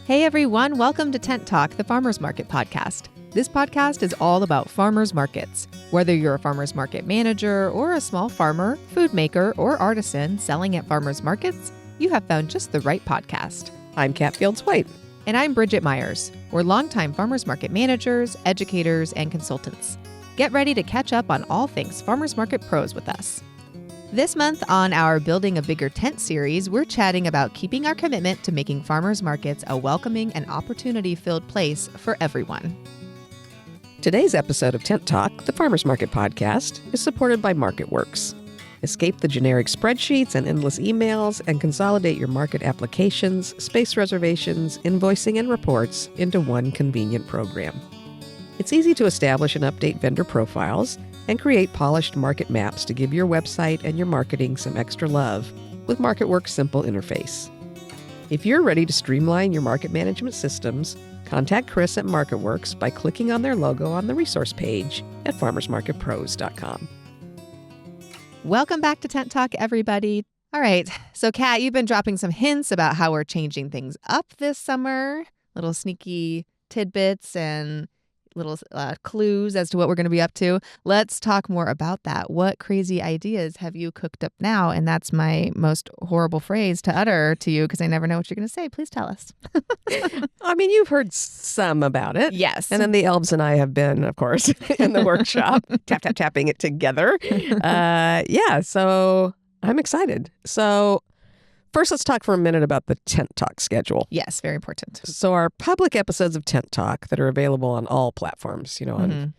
Hey everyone, welcome to Tent Talk, the Farmers Market podcast. This podcast is all about farmers markets. Whether you're a farmers market manager or a small farmer, food maker, or artisan selling at farmers markets, you have found just the right podcast. I'm Kat Fields-White. And I'm Bridget Myers. We're longtime farmers market managers, educators, and consultants. Get ready to catch up on all things farmers market pros with us. This month on our Building a Bigger Tent series, we're chatting about keeping our commitment to making farmers markets a welcoming and opportunity-filled place for everyone. Today's episode of Tent Talk, the Farmers Market podcast, is supported by MarketWorks. Escape the generic spreadsheets and endless emails and consolidate your market applications, space reservations, invoicing, and reports into one convenient program. It's easy to establish and update vendor profiles and create polished market maps to give your website and your marketing some extra love with MarketWorks' simple interface. If you're ready to streamline your market management systems, contact Chris at MarketWorks by clicking on their logo on the resource page at farmersmarketpros.com. Welcome back to Tent Talk, everybody. All right, so Kat, you've been dropping some hints about how we're changing things up this summer, little sneaky tidbits and little clues as to what we're going to be up to. Let's talk more about that. What crazy ideas have you cooked up now? And that's my most horrible phrase to utter to you because I never know what you're going to say. Please tell us. I mean, you've heard some about it. Yes. And then the elves and I have been, of course, in the workshop, tapping it together. So I'm excited. So first, let's talk for a minute about the Tent Talk schedule. Yes, very important. So our public episodes of Tent Talk that are available on all platforms, you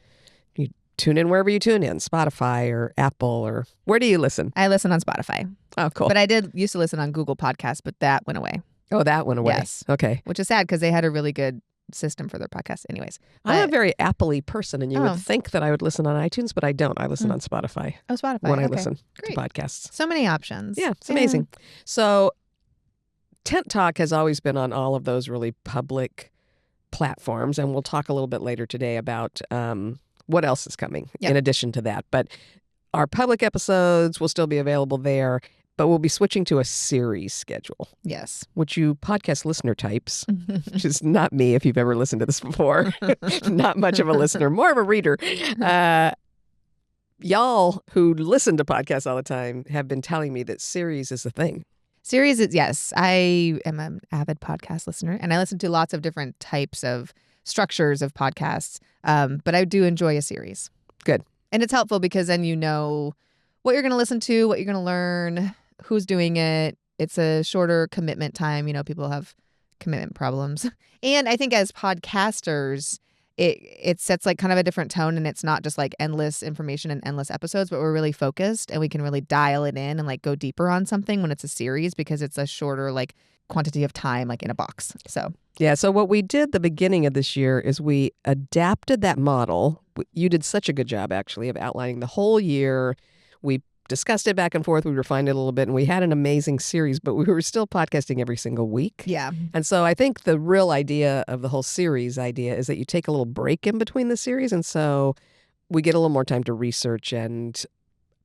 tune in wherever you tune in, Spotify or Apple, or where do you listen? I listen on Spotify. Oh, cool. But I used to listen on Google Podcasts, but that went away. Oh, that went away. Yes. Okay. Which is sad because they had a really good system for their podcast anyways. I'm a very Apple-y person, and you would think that I would listen on iTunes, but I don't. I listen on Spotify. Oh, Spotify. When I listen to Great. podcasts. So many options. Yeah, it's amazing. So Tent Talk has always been on all of those really public platforms, and we'll talk a little bit later today about what else is coming in addition to that. But our public episodes will still be available there, but we'll be switching to a series schedule. Yes. Which you podcast listener types, which is not me if you've ever listened to this before. Not much of a listener, more of a reader. Y'all who listen to podcasts all the time have been telling me that series is the thing. Series is, yes. I am an avid podcast listener, and I listen to lots of different types of structures of podcasts, but I do enjoy a series. Good. And it's helpful because then you know what you're going to listen to, what you're going to learn, who's doing it. It's a shorter commitment time. You know, people have commitment problems. And I think as podcasters, it sets like kind of a different tone, and it's not just like endless information and endless episodes, but we're really focused and we can really dial it in and like go deeper on something when it's a series because it's a shorter like quantity of time like in a box. So what we did the beginning of this year is we adapted that model. You did such a good job actually of outlining the whole year. We discussed it back and forth. We refined it a little bit, and we had an amazing series, but we were still podcasting every single week. Yeah. And so I think the real idea of the whole series idea is that you take a little break in between the series, and so we get a little more time to research and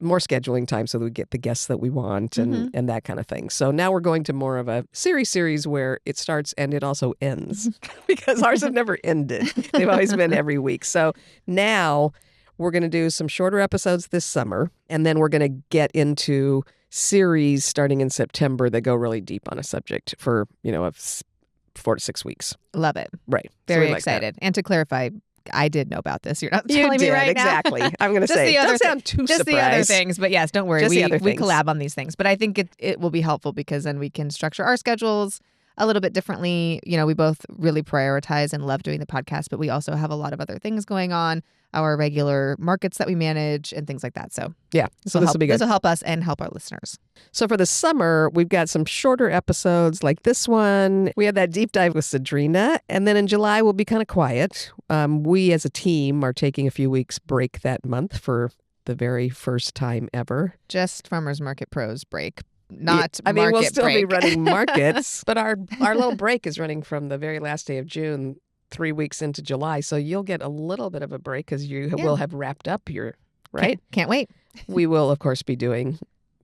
more scheduling time so that we get the guests that we want and that kind of thing. So now we're going to more of a series where it starts and it also ends because ours have never ended. They've always been every week. So now we're going to do some shorter episodes this summer, and then we're going to get into series starting in September that go really deep on a subject for, 4 to 6 weeks. Love it. Right. Very excited. And to clarify, I did know about this. You're not telling me right now. Exactly. I'm going to say, don't sound too just surprised. The other things, but yes, don't worry. Just We the other things. collab on these things. But I think it will be helpful because then we can structure our schedules a little bit differently. You know, we both really prioritize and love doing the podcast, but we also have a lot of other things going on, our regular markets that we manage and things like that. So yeah, so this will be good. This will help us and help our listeners. So for the summer, we've got some shorter episodes like this one. We had that deep dive with Sadrina, and then in July we'll be kind of quiet. We as a team are taking a few weeks break that month for the very first time ever. Just Farmers Market Pros break. Not I mean, market we'll still break. be running markets, but our little break is running from the very last day of June, 3 weeks into July. So you'll get a little bit of a break because you will have wrapped up your, right? Can't wait. We will, of course, be doing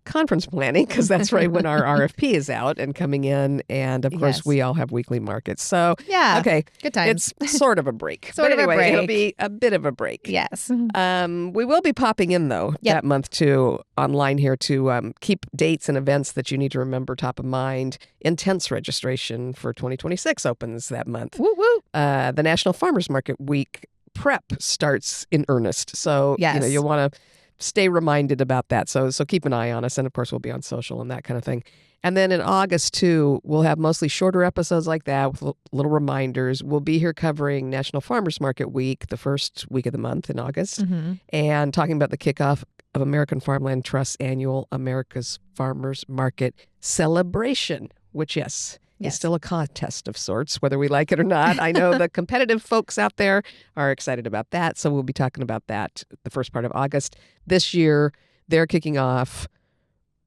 conference planning because that's right when our RFP is out and coming in. And of course, Yes. we all have weekly markets. So, Yeah. okay, Good times. it's sort of a break. Sort but of a anyway, it'll break. be a bit of a break. Yes. We will be popping in, though, Yep. that month too, online here to keep dates and events that you need to remember top of mind. Intense registration for 2026 opens that month. Woo woo. The National Farmers Market Week prep starts in earnest. So, Yes. you'll want to stay reminded about that. So keep an eye on us. And of course, we'll be on social and that kind of thing. And then in August, too, we'll have mostly shorter episodes like that with little reminders. We'll be here covering National Farmers Market Week, the first week of the month in August, and talking about the kickoff of American Farmland Trust's annual America's Farmers Market celebration, which, yes, is still a contest of sorts, whether we like it or not. I know the competitive folks out there are excited about that. So we'll be talking about that the first part of August. This year, they're kicking off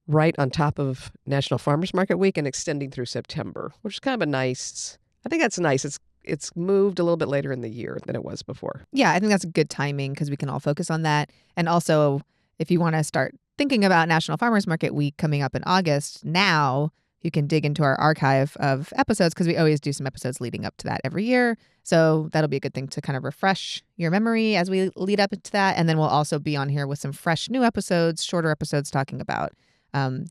right on top of National Farmers Market Week and extending through September, which is kind of I think that's nice. It's moved a little bit later in the year than it was before. Yeah, I think that's good timing because we can all focus on that. And also, if you want to start thinking about National Farmers Market Week coming up in August, now you can dig into our archive of episodes because we always do some episodes leading up to that every year. So that'll be a good thing to kind of refresh your memory as we lead up into that. And then we'll also be on here with some fresh new episodes, shorter episodes talking about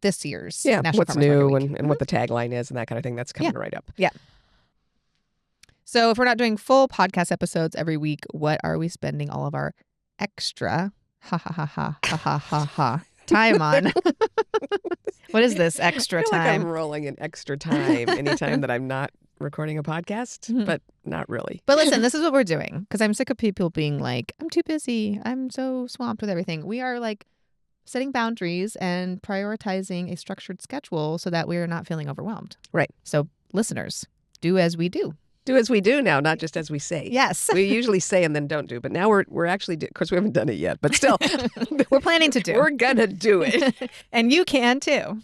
this year's National what's Farmers new Market Week. and what the tagline is and that kind of thing. That's coming right up. Yeah. So if we're not doing full podcast episodes every week, what are we spending all of our extra time on? What is this extra I feel time? like I'm rolling in extra time anytime that I'm not recording a podcast, but not really. But listen, this is what we're doing because I'm sick of people being like, I'm too busy. I'm so swamped with everything. We are like setting boundaries and prioritizing a structured schedule so that we are not feeling overwhelmed. Right. So listeners, do as we do. Do as we do now, not just as we say. Yes. We usually say and then don't do, but now we're actually, of course, we haven't done it yet, but still. We're planning to do. We're going to do it. And you can too.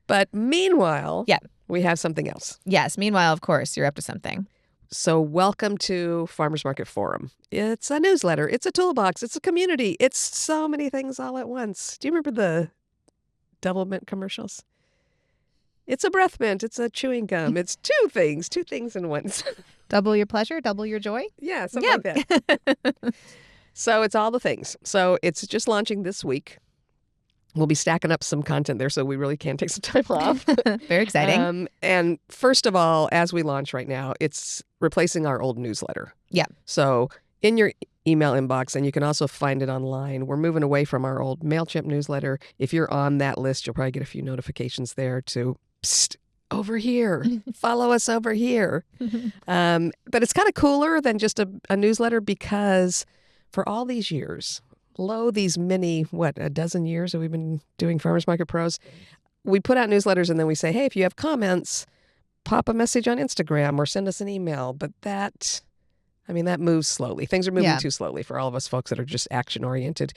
But meanwhile, we have something else. Yes. Meanwhile, of course, you're up to something. So welcome to Farmers Market Forum. It's a newsletter. It's a toolbox. It's a community. It's so many things all at once. Do you remember the Double Mint commercials? It's a breath mint. It's a chewing gum. It's two things in one. Double your pleasure, double your joy. Yeah, something like that. So it's all the things. So it's just launching this week. We'll be stacking up some content there, so we really can take some time off. Very exciting. And first of all, as we launch right now, it's replacing our old newsletter. Yeah. So in your email inbox, and you can also find it online, we're moving away from our old MailChimp newsletter. If you're on that list, you'll probably get a few notifications there to, psst, over here, follow us over here. But it's kind of cooler than just a newsletter because for all these years, these many, a dozen years that we've been doing Farmers Market Pros, we put out newsletters and then we say, hey, if you have comments, pop a message on Instagram or send us an email. But that moves slowly. Things are moving too slowly for all of us folks that are just action-oriented.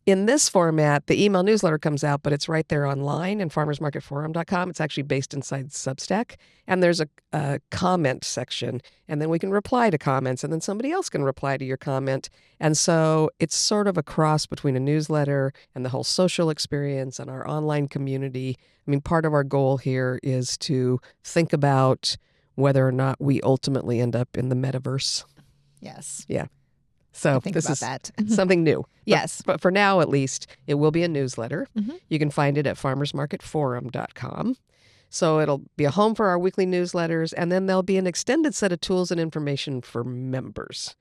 In this format, the email newsletter comes out, but it's right there online in farmersmarketforum.com. It's actually based inside Substack. And there's a comment section. And then we can reply to comments. And then somebody else can reply to your comment. And so it's sort of a cross between a newsletter and the whole social experience and our online community. I mean, part of our goal here is to think about whether or not we ultimately end up in the metaverse. Yes. Yeah. So this is that. something new. Yes. But for now, at least, it will be a newsletter. You can find it at farmersmarketforum.com. So it'll be a home for our weekly newsletters, and then there'll be an extended set of tools and information for members.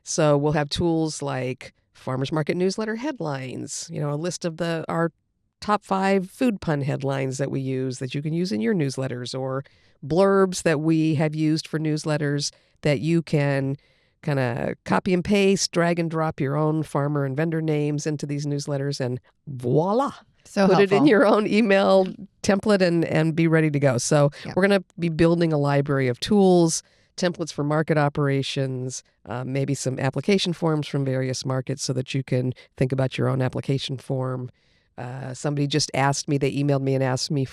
So we'll have tools like Farmers Market newsletter headlines, a list of our top 5 food pun headlines that we use that you can use in your newsletters, or blurbs that we have used for newsletters that you can kind of copy and paste, drag and drop your own farmer and vendor names into these newsletters, and voila. So put helpful. it in your own email template and be ready to go. So we're going to be building a library of tools, templates for market operations, maybe some application forms from various markets so that you can think about your own application form. Somebody just asked me, they emailed me and asked me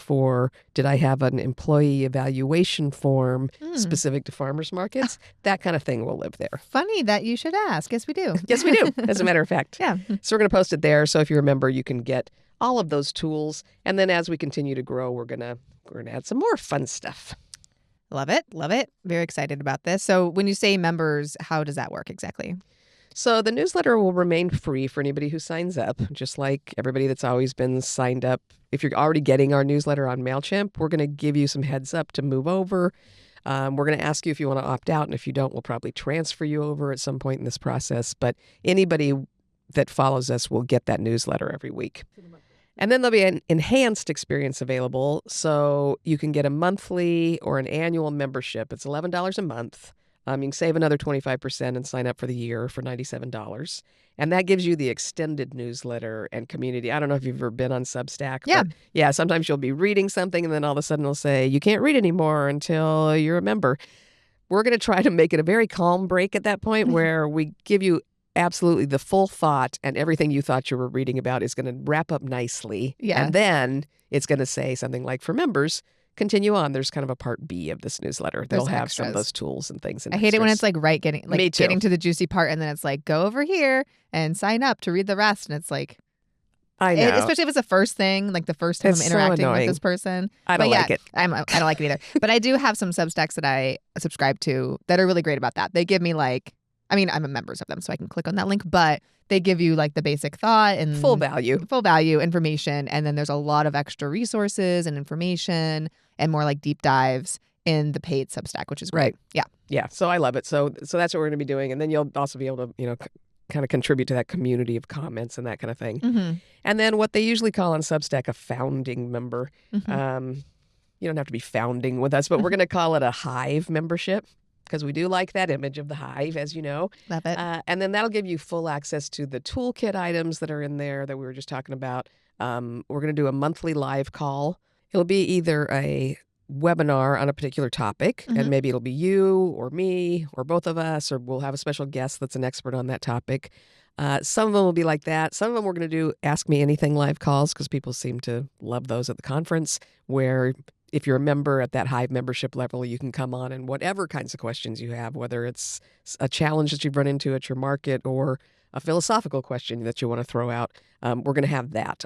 did I have an employee evaluation form specific to farmers markets? That kind of thing will live there. Funny that you should ask. Yes, we do. Yes, we do, as a matter of fact. Yeah. So we're going to post it there. So if you're a member, you can get all of those tools. And then as we continue to grow, we're gonna add some more fun stuff. Love it. Love it. Very excited about this. So when you say members, how does that work exactly? So the newsletter will remain free for anybody who signs up, just like everybody that's always been signed up. If you're already getting our newsletter on MailChimp, we're going to give you some heads up to move over. We're going to ask you if you want to opt out, and if you don't, we'll probably transfer you over at some point in this process. But anybody that follows us will get that newsletter every week. And then there'll be an enhanced experience available, so you can get a monthly or an annual membership. It's $11 a month. You can save another 25% and sign up for the year for $97. And that gives you the extended newsletter and community. I don't know if you've ever been on Substack. Yeah. But yeah, sometimes you'll be reading something and then all of a sudden it'll say, you can't read anymore until you're a member. We're going to try to make it a very calm break at that point where we give you absolutely the full thought, and everything you thought you were reading about is going to wrap up nicely. Yeah. And then it's going to say something like, for members, continue on. There's kind of a part B of this newsletter. They'll have some of those tools and things. And I hate it when it's extras. like Me too. getting to the juicy part, and then it's like, go over here and sign up to read the rest. And it's like, I know. especially if it's the first thing, like the first time It's I'm so interacting with annoying. this person. I don't like it. I don't like it either. But I do have some Substacks that I subscribe to that are really great about that. They give me I'm a members of them, so I can click on that link, but they give you like the basic thought and Full value information. And then there's a lot of extra resources and information and more like deep dives in the paid Substack, which is great. Right. Yeah. Yeah. So I love it. So that's what we're going to be doing. And then you'll also be able to, kind of contribute to that community of comments and that kind of thing. Mm-hmm. And then what they usually call on Substack a founding member. Mm-hmm. You don't have to be founding with us, but we're going to call it a hive membership, because we do like that image of the hive, as you know. Love it. And then that'll give you full access to the toolkit items that are in there that we were just talking about. We're going to do a monthly live call. It'll be either a webinar on a particular topic, and maybe it'll be you or me or both of us, or we'll have a special guest that's an expert on that topic. Some of them will be like that. Some of them we're going to do Ask Me Anything live calls, because people seem to love those at the conference, where if you're a member at that Hive membership level, you can come on and whatever kinds of questions you have, whether it's a challenge that you've run into at your market or a philosophical question that you want to throw out, we're going to have that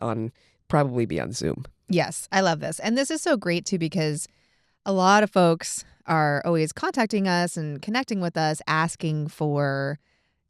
probably be on Zoom. Yes, I love this. And this is so great too, because a lot of folks are always contacting us and connecting with us, asking for,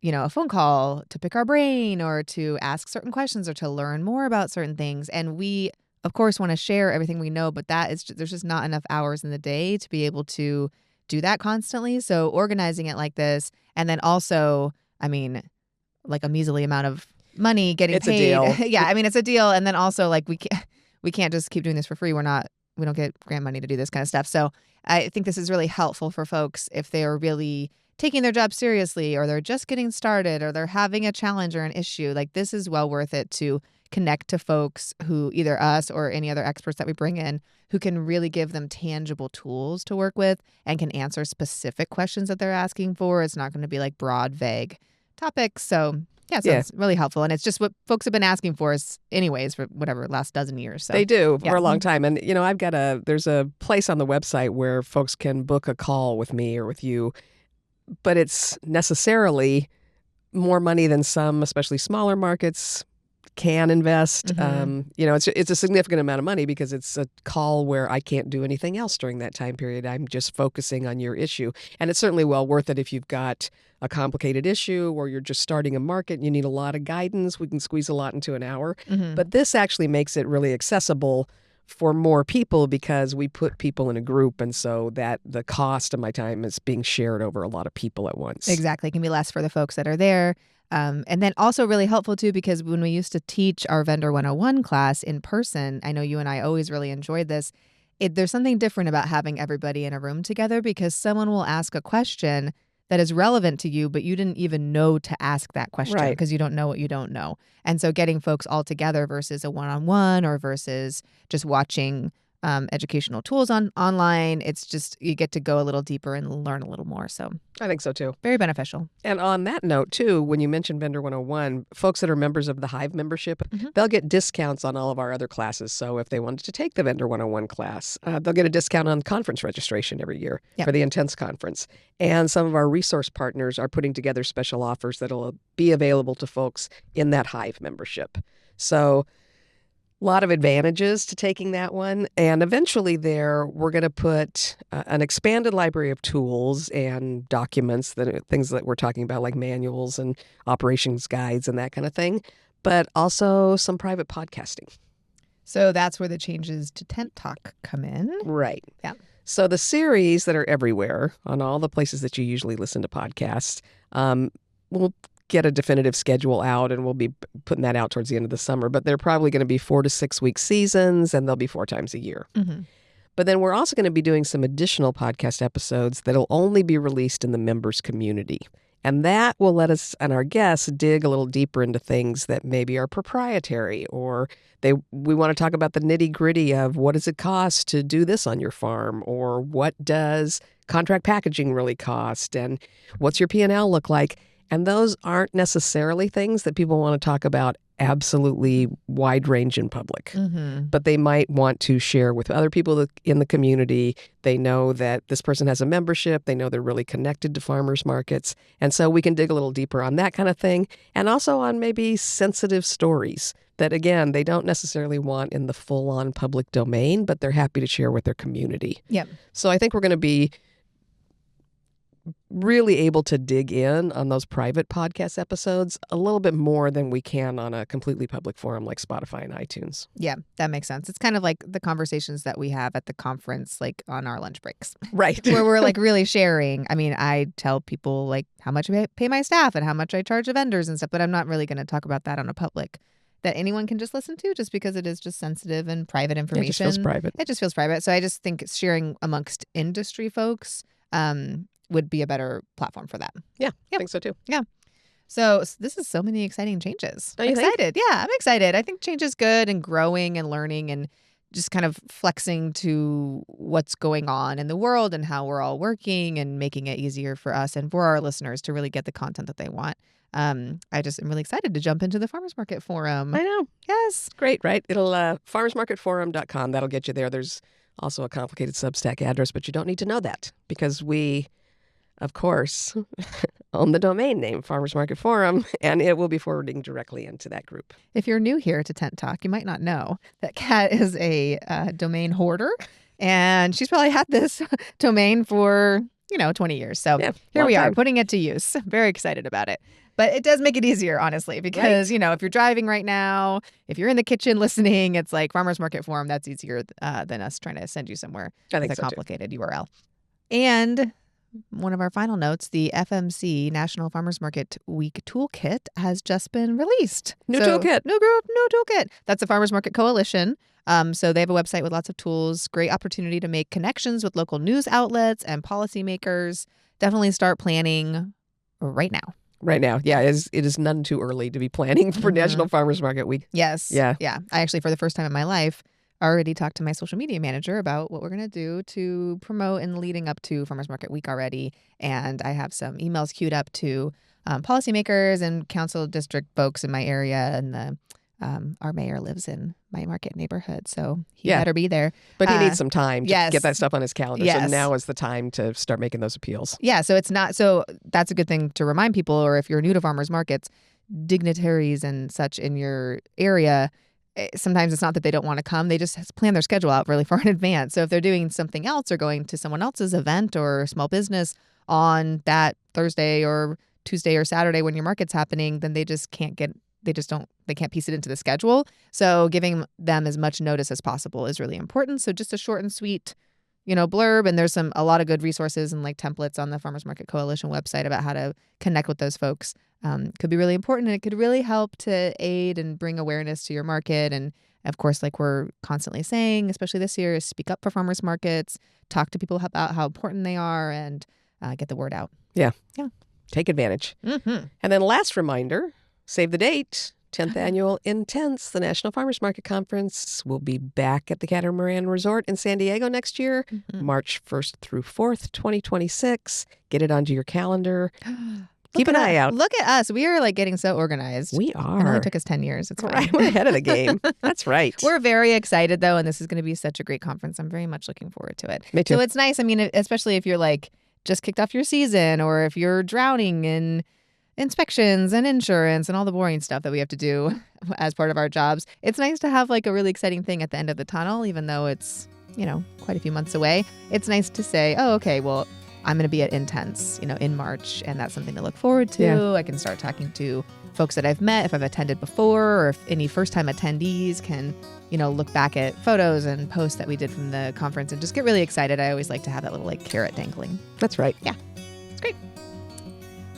a phone call to pick our brain or to ask certain questions or to learn more about certain things. And we, of course, want to share everything we know, but there's just not enough hours in the day to be able to do that constantly. So organizing it like this, and then also, like a measly amount of money getting It's paid. a deal. Yeah, it's a deal. And then also, like, we can't just keep doing this for free. We don't get grant money to do this kind of stuff. So I think this is really helpful for folks if they are really taking their job seriously, or they're just getting started, or they're having a challenge or an issue. Like, this is well worth it to connect to folks who, either us or any other experts that we bring in, who can really give them tangible tools to work with and can answer specific questions that they're asking for. It's not going to be like broad, vague topics. So it's really helpful. And it's just what folks have been asking for us anyways for whatever, last dozen years. So They do for a long time. And, there's a place on the website where folks can book a call with me or with you, but it's necessarily more money than some, especially smaller markets, can invest. It's a significant amount of money, because it's a call where I can't do anything else during that time period. I'm just focusing on your issue. And it's certainly well worth it if you've got a complicated issue or you're just starting a market and you need a lot of guidance. We can squeeze a lot into an hour. But this actually makes it really accessible for more people, because we put people in a group, and so that the cost of my time is being shared over a lot of people at once. Exactly. It can be less for the folks that are there. And then also really helpful too, because when we used to teach our Vendor 101 class in person, I know you and I always really enjoyed this. There's something different about having everybody in a room together, because someone will ask a question that is relevant to you, but you didn't even know to ask that question, because you don't know what you don't know. And so getting folks all together versus a one-on-one, or versus just watching educational tools online, it's just, you get to go a little deeper and learn a little more. So I think so too. very beneficial. And on that note too, when you mentioned Vendor 101, folks that are members of the Hive membership, they'll get discounts on all of our other classes. So if they wanted to take the Vendor 101 class, they'll get a discount on conference registration every year for the Intense Conference. And some of our resource partners are putting together special offers that'll be available to folks in that Hive membership. So A lot of advantages to taking that one. And eventually there, we're going to put an expanded library of tools and documents, things that we're talking about, like manuals and operations guides and that kind of thing, but also some private podcasting. So that's where the changes to Tent Talk come in. Right. Yeah. So the series that are everywhere on all the places that you usually listen to podcasts, we'll get a definitive schedule out, and we'll be putting that out towards the end of the summer. But they're probably going to be 4 to 6 week seasons, and they'll be 4 times a year. Mm-hmm. But then we're also going to be doing some additional podcast episodes that'll only be released in the members community. And that will let us and our guests dig a little deeper into things that maybe are proprietary, or we want to talk about the nitty-gritty of what does it cost to do this on your farm, or what does contract packaging really cost, and what's your P&L look like? And those aren't necessarily things that people want to talk about absolutely wide range in public. Mm-hmm. But they might want to share with other people in the community. They know that this person has a membership. They know they're really connected to farmers markets. And so we can dig a little deeper on that kind of thing, and also on maybe sensitive stories that, again, they don't necessarily want in the full-on public domain, but they're happy to share with their community. Yep. So I think we're going to be really able to dig in on those private podcast episodes a little bit more than we can on a completely public forum like Spotify and iTunes. Yeah, that makes sense. It's kind of like the conversations that we have at the conference, like on our lunch breaks. Right. Where we're like really sharing. I mean, I tell people like how much I pay my staff and how much I charge the vendors and stuff, but I'm not really going to talk about that on a public that anyone can just listen to, just because it is just sensitive and private information. It just feels private. It just feels private. So I just think sharing amongst industry folks would be a better platform for that. Yeah, Yep. I think so too. So this is so many exciting changes. Don't I'm you think? excited. Yeah, I'm excited. I think change is good, and growing and learning and just kind of flexing to what's going on in the world and how we're all working, and making it easier for us and for our listeners to really get the content that they want. I just am really excited to jump into the Farmers Market Forum. I know. Yes. Great, right? It'll farmersmarketforum.com. That'll get you there. There's also a complicated Substack address, but you don't need to know that because we, of course, own the domain name Farmers Market Forum, and it will be forwarding directly into that group. If you're new here to Tent Talk, you might not know that Kat is a domain hoarder, and she's probably had this domain for 20 years. So Yeah, here we long are time. putting it to use. Very excited about it. But it does make it easier, honestly, because, if you're driving right now, if you're in the kitchen listening, it's like Farmers Market Forum. That's easier than us trying to send you somewhere I with think a so too. complicated URL. And one of our final notes, the FMC National Farmers Market Week Toolkit has just been released. New toolkit. New group, new toolkit. That's the Farmers Market Coalition. So they have a website with lots of tools. Great opportunity to make connections with local news outlets and policymakers. Definitely start planning right now. Right now. Yeah, it is none too early to be planning for Mhm. National Farmers Market Week. Yes. Yeah. Yeah. I actually, for the first time in my life, already talked to my social media manager about what we're going to do to promote and leading up to Farmers Market Week already. And I have some emails queued up to policymakers and council district folks in my area. And our mayor lives in my market neighborhood, so he Yeah. better be there. But he needs some time to yes. get that stuff on his calendar. So Yes. now is the time to start making those appeals. Yeah, so it's not, so that's a good thing to remind people, or if you're new to farmers markets, dignitaries and such in your area, sometimes it's not that they don't want to come, they just plan their schedule out really far in advance. So if they're doing something else or going to someone else's event or small business on that Thursday or Tuesday or Saturday when your market's happening, then they can't piece it into the schedule. So giving them as much notice as possible is really important. So just a short and sweet, blurb. And there's a lot of good resources and like templates on the Farmers Market Coalition website about how to connect with those folks. Could be really important, and it could really help to aid and bring awareness to your market. And of course, like we're constantly saying, especially this year, is speak up for farmers markets, talk to people about how important they are, and get the word out. Take advantage. Mm-hmm. And then last reminder, save the date. 10th Annual Intense, the National Farmers Market Conference, will be back at the Catamaran Resort in San Diego next year, Mm-hmm. March 1st through 4th, 2026. Get it onto your calendar. Keep an eye out. Look at us. We are like getting so organized. We It only are. took us 10 years. It's fine. Right, we're ahead of the game. That's right. We're very excited, though, and this is going to be such a great conference. I'm very much looking forward to it. Me too. So it's nice. I mean, especially if you're like just kicked off your season, or if you're drowning in inspections and insurance and all the boring stuff that we have to do as part of our jobs. It's nice to have like a really exciting thing at the end of the tunnel, even though it's, quite a few months away. It's nice to say, oh, okay, well, I'm going to be at Intense, in March, and that's something to look forward to. Yeah. I can start talking to folks that I've met, if I've attended before, or if any first-time attendees can, look back at photos and posts that we did from the conference and just get really excited. I always like to have that little carrot dangling. That's right. Yeah, it's great.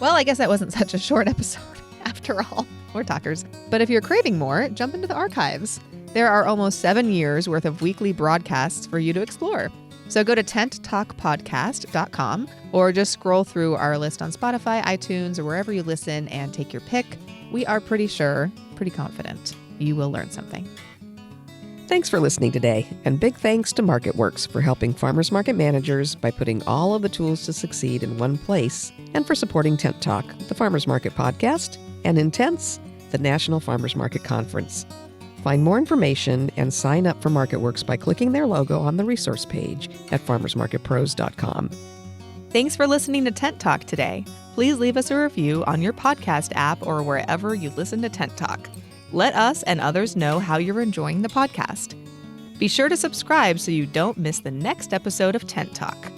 Well, I guess that wasn't such a short episode after all. We're talkers. But if you're craving more, jump into the archives. There are almost 7 years worth of weekly broadcasts for you to explore. So go to tenttalkpodcast.com or just scroll through our list on Spotify, iTunes, or wherever you listen and take your pick. We are pretty confident you will learn something. Thanks for listening today, and big thanks to MarketWorks for helping farmers market managers by putting all of the tools to succeed in one place, and for supporting Tent Talk, the Farmers Market Podcast, and Intense, the National Farmers Market Conference. Find more information and sign up for MarketWorks by clicking their logo on the resource page at farmersmarketpros.com. Thanks for listening to Tent Talk today. Please leave us a review on your podcast app or wherever you listen to Tent Talk. Let us and others know how you're enjoying the podcast. Be sure to subscribe so you don't miss the next episode of Tent Talk.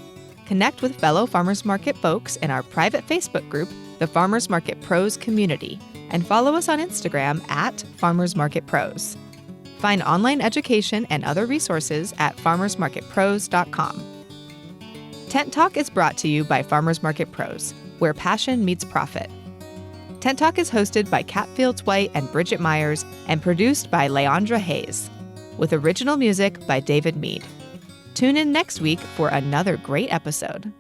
Connect with fellow farmers market folks in our private Facebook group, the Farmers Market Pros Community, and follow us on Instagram at Farmers Market Pros. Find online education and other resources at farmersmarketpros.com. Tent Talk is brought to you by Farmers Market Pros, where passion meets profit. Tent Talk is hosted by Kat Fields White and Bridget Myers and produced by Leandra Hayes, with original music by David Mead. Tune in next week for another great episode.